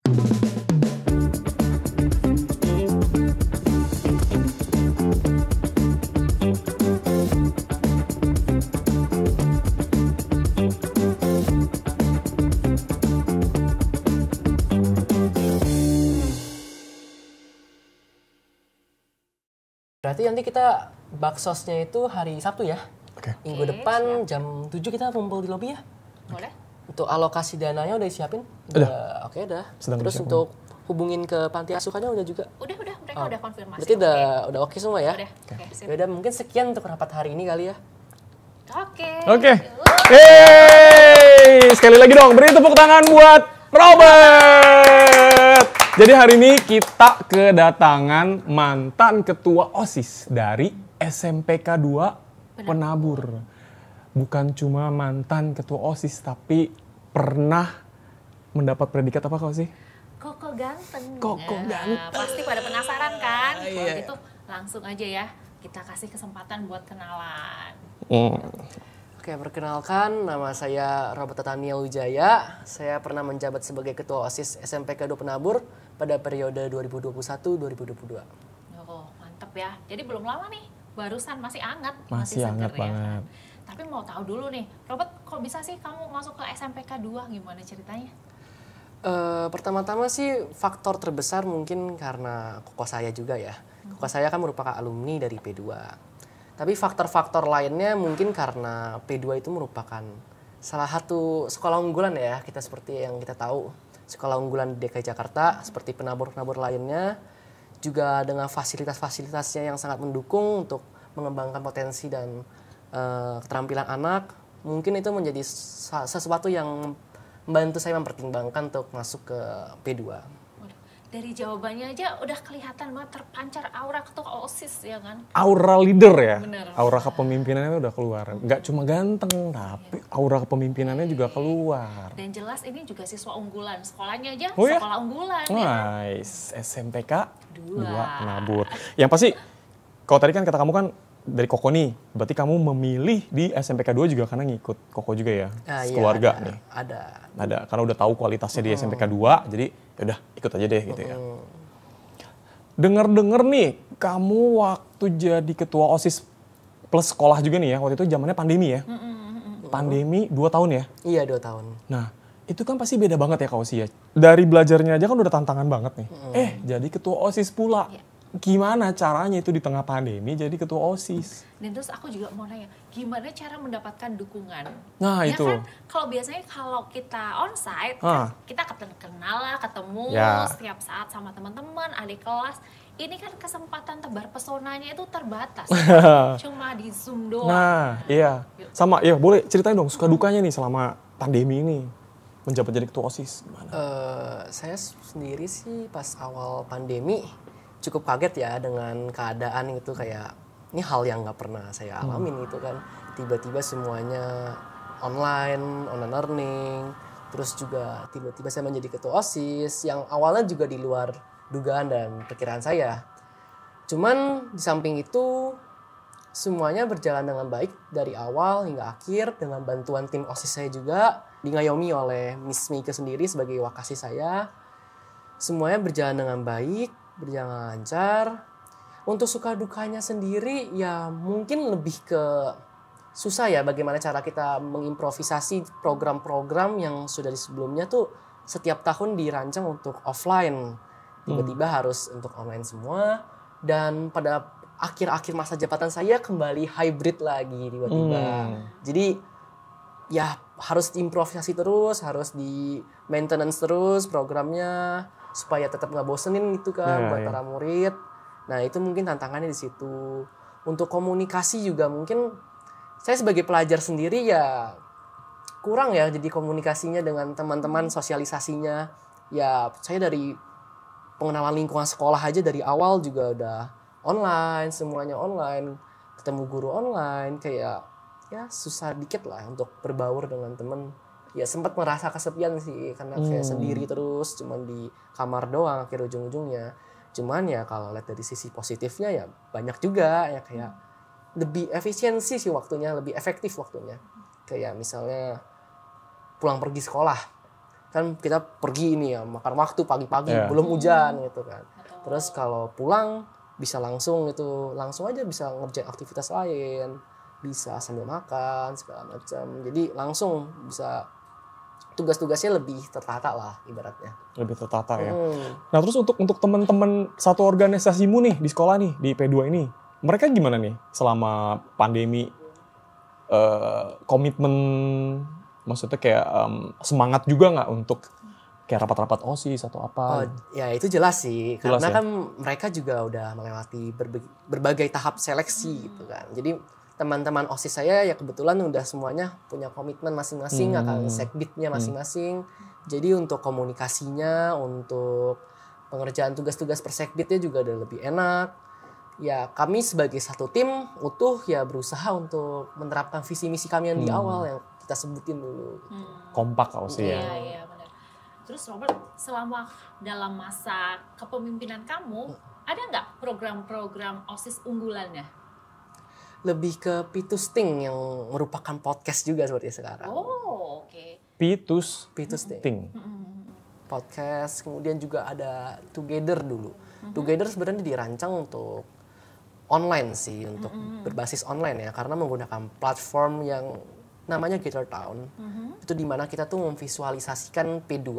Berarti nanti kita baksosnya itu hari Sabtu ya? Oke. Minggu depan jam 7 kita kumpul di lobi ya? Boleh. Untuk alokasi dananya udah disiapin? Udah. Oke, udah. Sedang Terus disiapin. untuk hubungin ke panti asuhannya udah juga? Udah, mereka udah konfirmasi. Berarti udah oke semua ya? Udah, oke, sip. Yaudah, mungkin sekian untuk rapat hari ini kali ya. Oke. Yeay! Sekali lagi dong, beri tepuk tangan buat Robert. Jadi hari ini kita kedatangan mantan ketua OSIS dari SMPK 2 Penabur. Bukan cuma mantan ketua OSIS, tapi pernah mendapat predikat apa kau sih? Koko ganteng. Koko ganteng. Pasti pada penasaran kan? Kalau Iya. gitu langsung aja ya. Kita kasih kesempatan buat kenalan. Oke, perkenalkan, nama saya Robert Tatania Wijaya. Saya pernah menjabat sebagai Ketua OSIS SMPK 2 Penabur pada periode 2021-2022. Oh, mantep ya. Jadi belum lama nih, barusan masih hangat. Masih seger hangat ya. banget. Tapi mau tahu dulu nih, Robert kok bisa sih kamu masuk ke SMPK 2? Gimana ceritanya? Pertama-tama sih faktor terbesar mungkin karena koko saya juga ya. Koko saya kan merupakan alumni dari P2. Tapi faktor-faktor lainnya mungkin karena P2 itu merupakan salah satu sekolah unggulan ya, kita seperti yang kita tahu. Sekolah unggulan di DKI Jakarta, seperti penabur-penabur lainnya, juga dengan fasilitas-fasilitasnya yang sangat mendukung untuk mengembangkan potensi dan keterampilan anak. Mungkin itu menjadi sesuatu yang membantu saya mempertimbangkan untuk masuk ke P2. Dari jawabannya aja udah kelihatan banget terpancar aura ketua OSIS ya kan? Aura leader ya, Bener. aura kepemimpinannya udah keluar. Nggak cuma ganteng, tapi aura kepemimpinannya juga keluar. Dan jelas ini juga siswa unggulan, sekolahnya aja Oh ya? sekolah unggulan. Ya. Nice, SMPK 2 Dua. Penabur. Yang pasti, kalau tadi kan kata kamu kan dari Koko nih, berarti kamu memilih di SMPK 2 juga karena ngikut Koko juga ya, keluarga iya, nih. Ada. Karena udah tahu kualitasnya di SMPK 2, jadi yaudah ikut aja deh gitu ya. Dengar-dengar nih, kamu waktu jadi ketua OSIS plus sekolah juga nih ya, waktu itu zamannya pandemi ya. Pandemi 2 tahun ya? Iya, 2 tahun. Nah, itu kan pasti beda banget ya Kak Osi ya. Dari belajarnya aja kan udah tantangan banget nih. Jadi ketua OSIS pula. Iya. Gimana caranya itu di tengah pandemi jadi ketua OSIS? Dan terus aku juga mau nanya, gimana cara mendapatkan dukungan? Nah, ya itu. kan, kalau biasanya kalau kita onsite, Ah. kan kita kenal lah, ketemu Ya. setiap saat sama teman-teman, adik kelas. Ini kan kesempatan tebar pesonanya itu terbatas. Cuma di Zoom doang. Nah, iya. Sama, ya boleh ceritain dong suka dukanya nih selama pandemi ini. Menjabat jadi ketua OSIS gimana? Saya sendiri sih pas awal pandemi cukup kaget ya dengan keadaan itu, kayak ini hal yang nggak pernah saya alamin gitu kan. Tiba-tiba semuanya online learning, terus juga tiba-tiba saya menjadi ketua OSIS yang awalnya juga di luar dugaan dan perkiraan saya. Cuman di samping itu semuanya berjalan dengan baik dari awal hingga akhir dengan bantuan tim OSIS saya juga, dingayomi oleh Miss Mika sendiri sebagai wakasih saya. Semuanya berjalan dengan baik, berjalan lancar. Untuk suka dukanya sendiri ya mungkin lebih ke susah ya bagaimana cara kita mengimprovisasi program-program yang sudah di sebelumnya tuh setiap tahun dirancang untuk offline. Tiba-tiba harus untuk online semua, dan pada akhir-akhir masa jabatan saya kembali hybrid lagi tiba-tiba. Jadi ya harus diimprovisasi terus, harus di maintenance terus programnya supaya tetap nggak bosenin gitu kan buat para murid. Nah itu mungkin tantangannya di situ. Untuk komunikasi juga mungkin saya sebagai pelajar sendiri ya kurang ya jadi komunikasinya dengan teman-teman, sosialisasinya. Ya saya dari pengenalan lingkungan sekolah aja dari awal juga udah online, semuanya online, ketemu guru online, kayak ya susah dikit lah untuk berbaur dengan temen. Ya sempat merasa kesepian sih karena kayak sendiri terus, cuman di kamar doang akhir ujung-ujungnya. Cuman ya kalau lihat dari sisi positifnya ya banyak juga ya, kayak lebih efisiensi sih waktunya, lebih efektif waktunya. Kayak misalnya pulang pergi sekolah. kan kita pergi ini ya makan waktu pagi-pagi belum hujan gitu kan. Terus kalau pulang bisa langsung aja bisa ngerjain aktivitas lain, bisa sambil makan segala macam. Jadi langsung bisa tugas-tugasnya lebih tertata lah ibaratnya. Lebih tertata ya. Nah terus untuk teman-teman satu organisasimu nih di sekolah nih di P2 ini, mereka gimana nih selama pandemi? Komitmen, maksudnya kayak semangat juga nggak untuk kayak rapat-rapat OSIS atau apa? Oh ya itu jelas sih, Jelas karena ya? kan mereka juga udah melewati berbagai tahap seleksi gitu kan. Jadi teman-teman OSIS saya ya kebetulan udah semuanya punya komitmen masing-masing akan sekbidnya masing-masing. Jadi untuk komunikasinya, untuk pengerjaan tugas-tugas per sekbidnya juga udah lebih enak. Ya kami sebagai satu tim utuh ya berusaha untuk menerapkan visi misi kami yang di awal yang kita sebutin dulu. Kompak OSIS ya. Iya benar. Terus Robert, selama dalam masa kepemimpinan kamu, ada nggak program-program OSIS unggulannya? Lebih ke Pitusting yang merupakan podcast juga seperti sekarang. Oh, oke. Pitusting. Podcast, kemudian juga ada Together dulu. Together sebenarnya dirancang untuk online sih, untuk berbasis online ya, karena menggunakan platform yang namanya Gather Town. Itu dimana kita tuh memvisualisasikan P2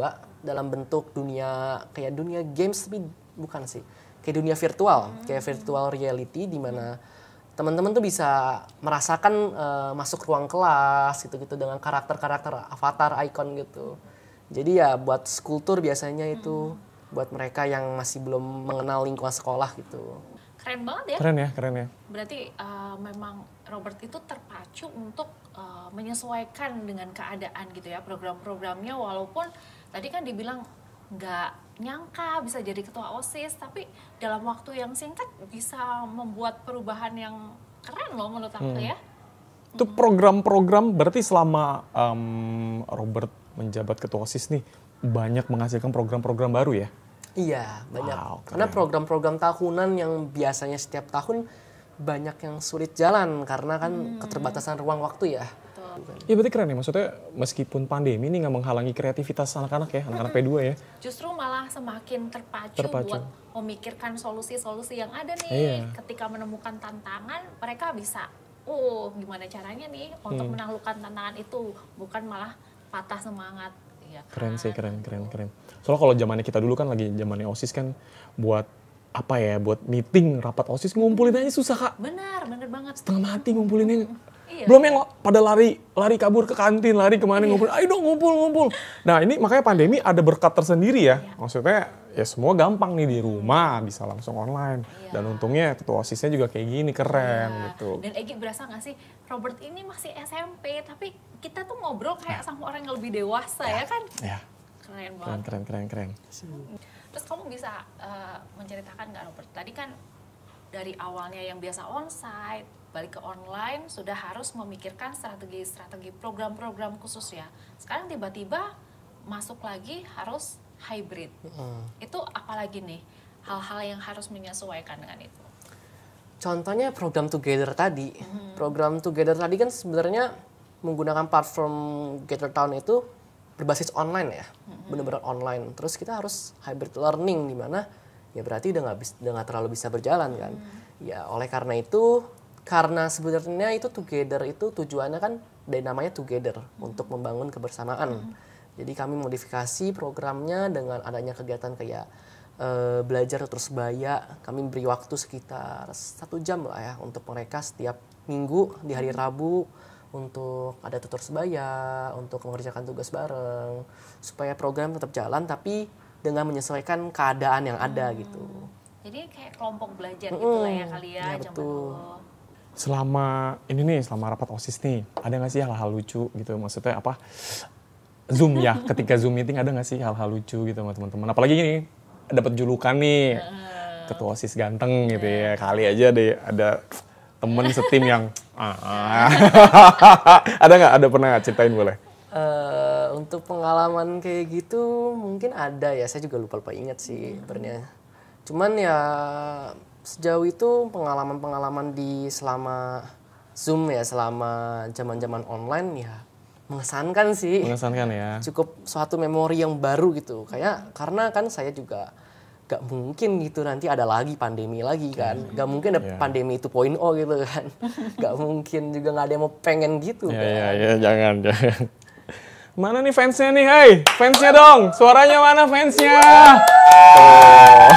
dalam bentuk dunia games, tapi bukan sih, kayak dunia virtual, kayak virtual reality dimana teman-teman tuh bisa merasakan masuk ruang kelas gitu-gitu dengan karakter-karakter avatar icon gitu. Jadi ya buat skulptur biasanya itu buat mereka yang masih belum mengenal lingkungan sekolah gitu. Keren banget ya. Keren ya. Berarti memang Robert itu terpacu untuk menyesuaikan dengan keadaan gitu ya program-programnya, walaupun tadi kan dibilang nggak nyangka bisa jadi ketua OSIS, tapi dalam waktu yang singkat bisa membuat perubahan yang keren loh menurut aku ya. Itu program-program berarti selama Robert menjabat ketua OSIS nih banyak menghasilkan program-program baru ya? Iya, banyak. Wow, karena program-program tahunan yang biasanya setiap tahun banyak yang sulit jalan karena kan keterbatasan ruang waktu ya. Iya berarti keren ya, maksudnya meskipun pandemi ini nggak menghalangi kreativitas anak-anak ya, anak-anak P2 ya. Justru malah semakin terpacu buat memikirkan solusi-solusi yang ada nih. Iya. Ketika menemukan tantangan, mereka bisa, gimana caranya nih untuk menaklukkan tantangan itu, bukan malah patah semangat. Ya kan? Keren sih, keren. Soalnya kalau zamannya kita dulu kan lagi zamannya OSIS kan buat buat meeting, rapat OSIS ngumpulin aja susah Kak. Benar banget. Setengah mati ngumpulinnya. Iya. Belum yang pada lari kabur ke kantin, lari kemana ngumpul, ayo dong ngumpul. Nah ini makanya pandemi ada berkat tersendiri ya. Maksudnya ya semua gampang nih di rumah, bisa langsung online. Dan untungnya ketua OSISnya juga kayak gini, keren gitu. Dan Egy berasa gak sih, Robert ini masih SMP, tapi kita tuh ngobrol kayak sama orang yang lebih dewasa ya kan? Ya. Keren banget. Keren. Terus kamu bisa menceritakan nggak Robert? Tadi kan dari awalnya yang biasa onsite, balik ke online, sudah harus memikirkan strategi program-program khusus ya. Sekarang tiba-tiba masuk lagi harus hybrid. Itu apalagi nih hal-hal yang harus menyesuaikan dengan itu? Contohnya program Together tadi. Program Together tadi kan sebenarnya menggunakan platform Gather Town itu berbasis online ya, benar-benar online. Terus kita harus hybrid learning di mana ya berarti udah nggak terlalu bisa berjalan kan. Ya oleh karena itu, karena sebenarnya itu Together itu tujuannya kan dari namanya Together untuk membangun kebersamaan. Jadi kami modifikasi programnya dengan adanya kegiatan kayak belajar terus sebaya. Kami beri waktu sekitar 1 jam lah ya untuk mereka setiap minggu di hari Rabu untuk ada tutor sebaya, untuk mengerjakan tugas bareng, supaya program tetap jalan tapi dengan menyesuaikan keadaan yang ada gitu. Jadi kayak kelompok belajar gitu lah ya kali ya, zaman betul. dulu. Selama rapat OSIS nih, ada nggak sih hal-hal lucu gitu? Maksudnya apa? Zoom ya, ketika Zoom meeting ada nggak sih hal-hal lucu gitu sama teman-teman? Apalagi gini, dapat julukan nih, ketua OSIS ganteng gitu ya. Kali aja deh ada temen setim yang ada pernah nggak ceritain boleh? Untuk pengalaman kayak gitu mungkin ada ya, saya juga lupa ingat sih sebenarnya. Cuman ya sejauh itu pengalaman di selama Zoom ya, selama zaman-zaman online ya mengesankan sih. Mengesankan ya. Cukup suatu memori yang baru gitu. Kayak karena kan saya juga gak mungkin gitu nanti ada lagi pandemi lagi kan. Gak mungkin ada pandemi 2.0 gitu kan. Gak mungkin juga gak ada yang mau pengen gitu kan. Iya, jangan. Mana nih fansnya nih, hai? Fansnya dong, suaranya mana fansnya? Oh.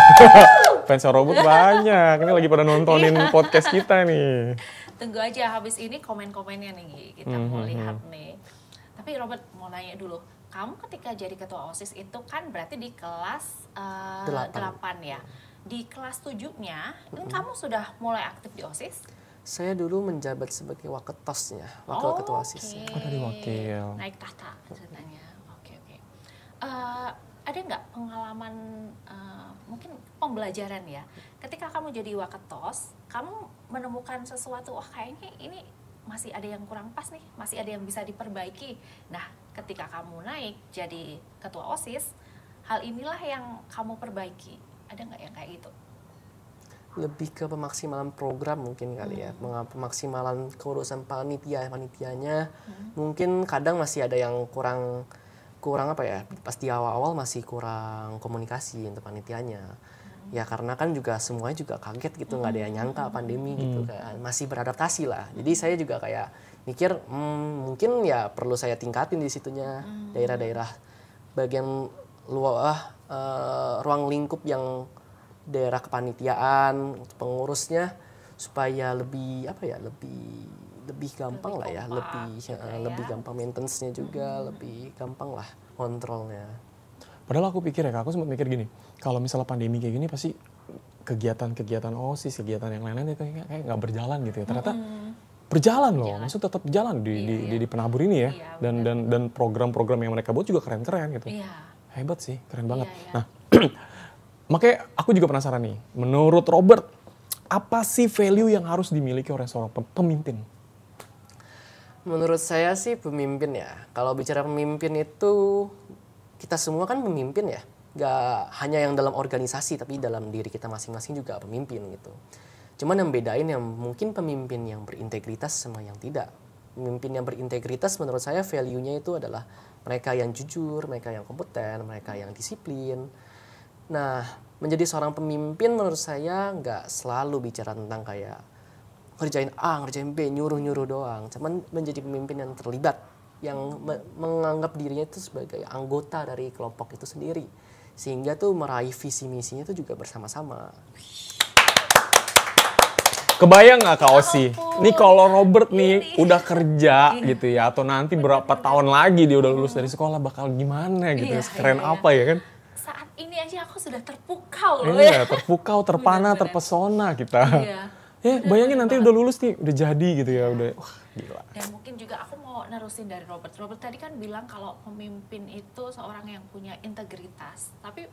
Fansnya Robert banyak, ini lagi pada nontonin podcast kita nih. Tunggu aja habis ini komen-komennya nih, kita mau lihat nih. Tapi Robert mau nanya dulu, kamu ketika jadi ketua OSIS itu kan berarti di kelas 8 ya. Di kelas 7-nya, ini kamu sudah mulai aktif di OSIS? Saya dulu menjabat sebagai waketosnya, wakil ketua OSISnya. Oh, tadi wakil. Naik tahta ceritanya. Oke. Ada nggak pengalaman, mungkin pembelajaran ya, ketika kamu jadi waketos, kamu menemukan sesuatu, wah kayaknya ini masih ada yang kurang pas nih, masih ada yang bisa diperbaiki. Nah, ketika kamu naik jadi ketua OSIS, hal inilah yang kamu perbaiki. Ada nggak yang kayak gitu? Lebih ke pemaksimalan program mungkin kali ya, pemaksimalan keurusan panitianya. Mungkin kadang masih ada yang kurang apa ya, pas di awal-awal masih kurang komunikasi untuk panitianya. Ya karena kan juga semuanya juga kaget gitu, nggak ada yang nyangka pandemi gitu kan, masih beradaptasi lah. Jadi saya juga kayak mikir mungkin ya perlu saya tingkatin di situnya, daerah-daerah bagian luar ruang lingkup yang daerah kepanitiaan, pengurusnya supaya lebih apa ya, lebih gampang lah ya, lebih gampang maintenance-nya juga, lebih gampang lah kontrolnya. Padahal aku pikir ya, aku sempat mikir gini, kalau misalnya pandemi kayak gini pasti kegiatan-kegiatan OSIS, kegiatan yang lain-lain itu kayak nggak berjalan gitu ya. Ternyata berjalan loh, maksudnya tetap jalan di Penabur ini ya. Dan program-program yang mereka buat juga keren-keren gitu. Hebat sih, keren banget. Nah, makanya aku juga penasaran nih, menurut Robert, apa sih value yang harus dimiliki oleh seorang pemimpin? Menurut saya sih pemimpin ya, kalau bicara pemimpin itu kita semua kan pemimpin ya, gak hanya yang dalam organisasi tapi dalam diri kita masing-masing juga pemimpin gitu. Cuman yang bedain yang mungkin pemimpin yang berintegritas sama yang tidak. Pemimpin yang berintegritas menurut saya value-nya itu adalah mereka yang jujur, mereka yang kompeten, mereka yang disiplin. Nah, menjadi seorang pemimpin menurut saya nggak selalu bicara tentang kayak ngerjain A, ngerjain B, nyuruh-nyuruh doang. Cuman menjadi pemimpin yang terlibat, yang menganggap dirinya itu sebagai anggota dari kelompok itu sendiri. Sehingga tuh meraih visi misinya itu juga bersama-sama. Kebayang nggak Kak Osi? Nih kalau Robert nih udah kerja gitu ya, atau nanti berapa tahun lagi dia udah lulus dari sekolah bakal gimana gitu, keren apa ya kan? Saat ini aja aku sudah terpukau loh ya. Terpukau, terpana, terpesona kita. Bayangin nanti udah lulus nih, udah jadi gitu ya, udah wah gila. Dan mungkin juga aku mau nerusin dari Robert. Robert tadi kan bilang kalau pemimpin itu seorang yang punya integritas, tapi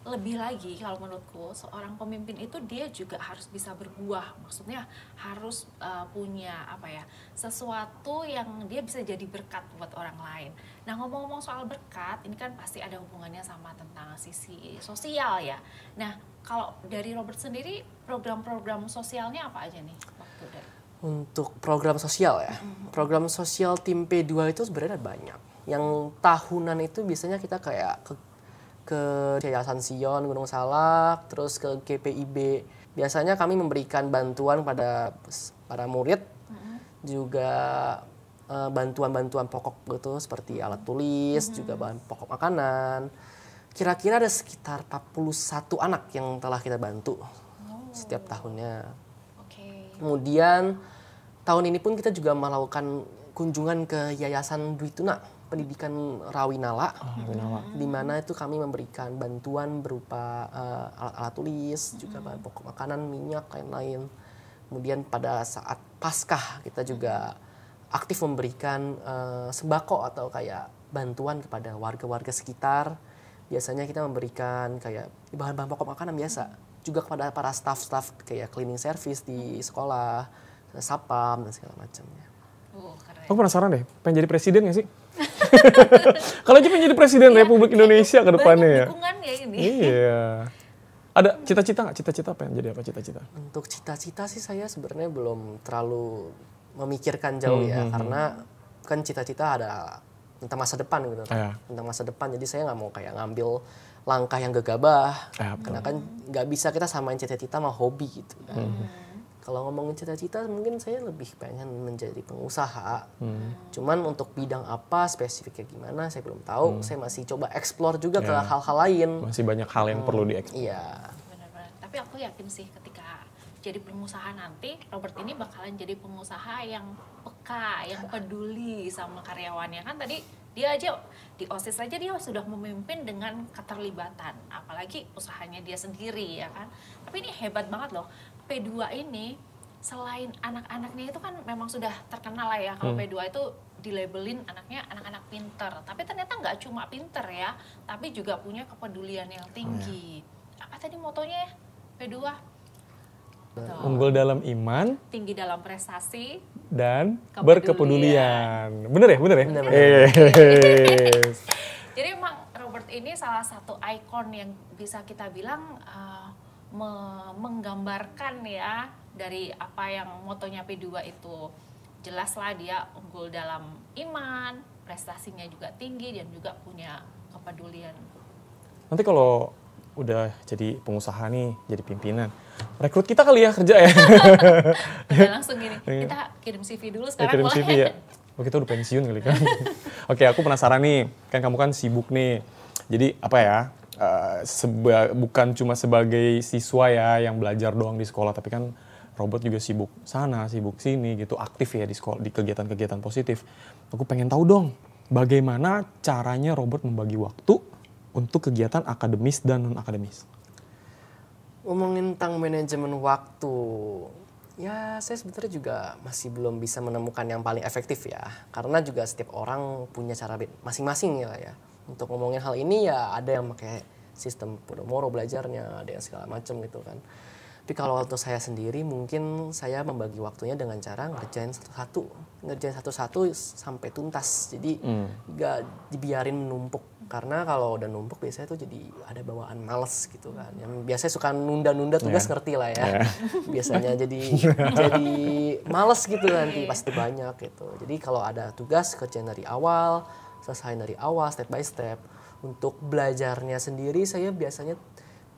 lebih lagi kalau menurutku seorang pemimpin itu dia juga harus bisa berbuah, maksudnya harus punya apa ya, sesuatu yang dia bisa jadi berkat buat orang lain. Nah ngomong-ngomong soal berkat, ini kan pasti ada hubungannya sama tentang sisi sosial ya. Nah kalau dari Robert sendiri program-program sosialnya apa aja nih waktu dari? Untuk program sosial ya, program sosial tim P2 itu sebenarnya banyak. Yang tahunan itu biasanya kita kayak ke Yayasan Sion Gunung Salak, terus ke GPIB. Biasanya kami memberikan bantuan pada para murid, juga bantuan-bantuan pokok gitu, seperti alat tulis, juga bahan pokok makanan. Kira-kira ada sekitar 41 anak yang telah kita bantu setiap tahunnya. Kemudian tahun ini pun kita juga melakukan kunjungan ke Yayasan Dwi Tuna Pendidikan Rawinala, di mana itu kami memberikan bantuan berupa alat-alat tulis, juga bahan pokok makanan, minyak, lain-lain. Kemudian pada saat Paskah kita juga aktif memberikan sembako atau kayak bantuan kepada warga-warga sekitar. Biasanya kita memberikan kayak bahan-bahan pokok makanan biasa, juga kepada para staff-staff kayak cleaning service di sekolah, sapam dan segala macamnya. Aku penasaran deh, pengen jadi presiden gak sih? Kalau aja pengen jadi presiden Republik Indonesia ke depannya ya. Dukungan ya ini. Iya. Ada cita-cita nggak? Cita-cita pengen jadi apa cita-cita? Untuk cita-cita sih saya sebenarnya belum terlalu memikirkan jauh ya, karena kan cita-cita ada tentang masa depan gitu, tentang masa depan. Jadi saya nggak mau kayak ngambil langkah yang gegabah, karena kan nggak bisa kita samain cita-cita sama hobi gitu kan. Kalau ngomongin cita-cita mungkin saya lebih pengen menjadi pengusaha. Cuman untuk bidang apa, spesifiknya gimana saya belum tahu. Saya masih coba explore juga ke hal-hal lain. Masih banyak hal yang perlu dieksplor. Iya. Benar-benar. Tapi aku yakin sih ketika jadi pengusaha nanti, Robert ini bakalan jadi pengusaha yang peka, yang peduli sama karyawannya. Kan tadi dia aja di OSIS aja dia sudah memimpin dengan keterlibatan, apalagi usahanya dia sendiri ya kan. Tapi ini hebat banget loh. P2 ini selain anak-anaknya itu kan memang sudah terkenal lah ya, kalau P2 itu dilabelin anaknya anak-anak pinter, tapi ternyata nggak cuma pinter ya, tapi juga punya kepedulian yang tinggi. Apa tadi motonya P2? Unggul dalam iman, tinggi dalam prestasi, dan kepedulian. berkepedulian. Bener ya? Bener ya? Bener. Yes. Jadi emang Robert ini salah satu ikon yang bisa kita bilang menggambarkan ya dari apa yang motonya P2 itu. Jelaslah dia unggul dalam iman, prestasinya juga tinggi dan juga punya kepedulian. Nanti kalau udah jadi pengusaha nih, jadi pimpinan, rekrut kita kali ya kerja ya. Udah langsung gini, kita kirim CV dulu sekarang Kirim boleh. CV ya. Oh, kita udah pensiun kali kan. Oke, aku penasaran nih, kan kamu kan sibuk nih. Jadi apa ya, bukan cuma sebagai siswa ya yang belajar doang di sekolah, tapi kan Robert juga sibuk sana, sibuk sini gitu, aktif ya di sekolah, di kegiatan-kegiatan positif. Aku pengen tahu dong, bagaimana caranya Robert membagi waktu untuk kegiatan akademis dan non-akademis? Ngomongin tentang manajemen waktu, ya saya sebenarnya juga masih belum bisa menemukan yang paling efektif ya. Karena juga setiap orang punya cara masing-masing ya. Untuk ngomongin hal ini ya ada yang pakai sistem Pomodoro belajarnya, ada yang segala macam gitu kan. Tapi kalau untuk saya sendiri mungkin saya membagi waktunya dengan cara ngerjain satu-satu sampai tuntas. Jadi nggak dibiarin menumpuk. Karena kalau udah numpuk biasanya tuh jadi ada bawaan males gitu kan. Yang biasanya suka nunda-nunda tugas ngerti lah ya. Biasanya jadi males gitu nanti pasti banyak gitu. Jadi kalau ada tugas kerjain dari awal, selesai dari awal step by step. Untuk belajarnya sendiri saya biasanya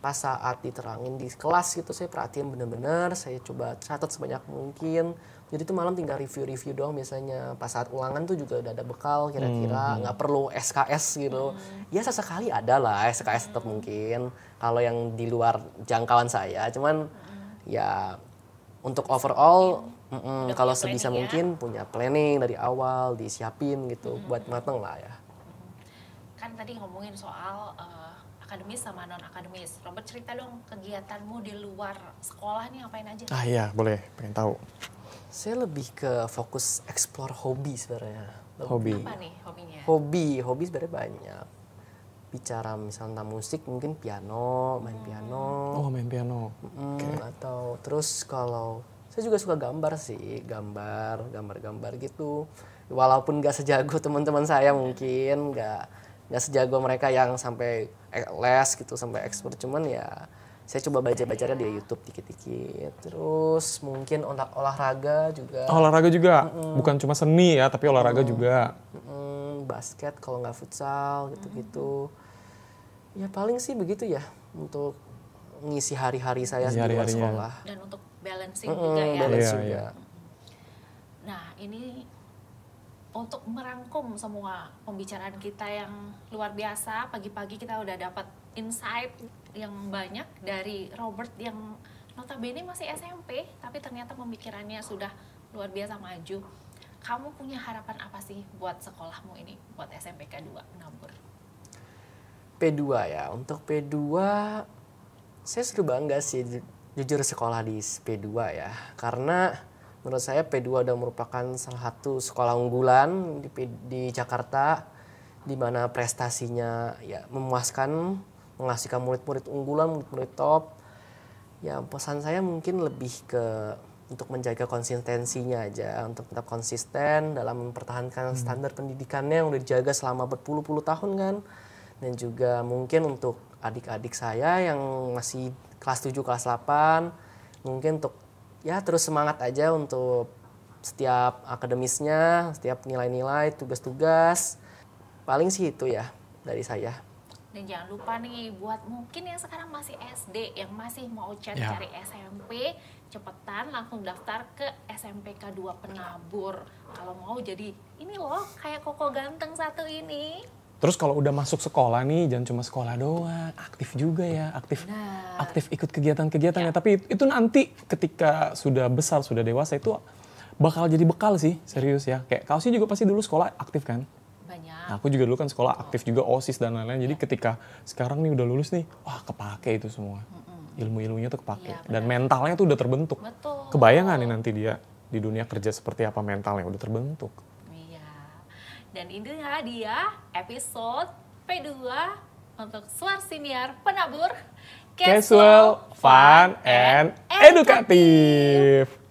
pas saat diterangin di kelas gitu saya perhatiin bener-bener, saya coba catat sebanyak mungkin. Jadi tuh malam tinggal review doang biasanya. Pas saat ulangan tuh juga udah ada bekal kira-kira, nggak perlu SKS gitu. Ya sesekali ada lah SKS tetap mungkin. Kalau yang di luar jangkauan saya, cuman ya untuk overall kalau sebisa mungkin punya planning dari awal, disiapin gitu buat mateng lah ya. Kan tadi ngomongin soal akademis sama non-akademis. Robert cerita dong kegiatanmu di luar sekolah nih ngapain aja? Ah iya, boleh. Pengen tahu. Saya lebih ke fokus explore hobi sebenarnya. Hobi. Apa nih hobinya? Hobi sebenarnya banyak. Bicara misalnya tentang musik mungkin piano, main piano. Oh, main piano. Atau terus kalau saya juga suka gambar sih, gambar gitu. Walaupun gak sejago teman-teman saya mungkin, nggak sejago mereka yang sampai les gitu, sampai expert, cuman ya saya coba baca-bacanya di YouTube dikit-dikit. Terus mungkin olahraga juga. Olahraga juga, bukan cuma seni ya, tapi olahraga juga. Basket kalau nggak futsal gitu-gitu. Ya paling sih begitu ya untuk ngisi hari-hari saya di luar sekolah. Dan untuk balancing juga ya. Balance juga. Nah ini untuk merangkum semua pembicaraan kita yang luar biasa, pagi-pagi kita udah dapat insight yang banyak dari Robert yang notabene masih SMP, tapi ternyata pemikirannya sudah luar biasa maju. Kamu punya harapan apa sih buat sekolahmu ini, buat SMPK 2 Nabur? P2 ya, untuk P2 saya sudah bangga sih jujur sekolah di P2 ya, karena menurut saya P2 udah merupakan salah satu sekolah unggulan di Jakarta, di mana prestasinya ya memuaskan, menghasilkan murid-murid unggulan, murid-murid top. Ya pesan saya mungkin lebih ke untuk menjaga konsistensinya aja, untuk tetap konsisten dalam mempertahankan standar pendidikannya yang udah dijaga selama berpuluh-puluh tahun kan. Dan juga mungkin untuk adik-adik saya yang masih kelas 7, kelas 8, mungkin untuk ya terus semangat aja untuk setiap akademisnya, setiap nilai-nilai, tugas-tugas. Paling sih itu ya dari saya. Dan jangan lupa nih buat mungkin yang sekarang masih SD, yang masih mau cari SMP, cepetan langsung daftar ke SMPK 2 Penabur. Kalau mau jadi ini loh kayak Koko ganteng satu ini. Terus kalau udah masuk sekolah nih, jangan cuma sekolah doang, aktif juga ya, aktif ikut kegiatan-kegiatan ya. Tapi itu nanti ketika sudah besar, sudah dewasa itu bakal jadi bekal sih, serius ya. Kayak kau sih juga pasti dulu sekolah aktif kan? Banyak. Nah, aku juga dulu kan sekolah aktif juga, OSIS dan lain-lain. Jadi ketika sekarang nih udah lulus nih, wah kepake itu semua. Ilmu-ilmunya tuh kepake. Iya, dan mentalnya tuh udah terbentuk. Betul. Kebayang nih nanti dia di dunia kerja seperti apa mentalnya udah terbentuk. Iya. Dan inilah dia episode P2 untuk Suara Siniar Penabur. Casual, fun, and edukatif.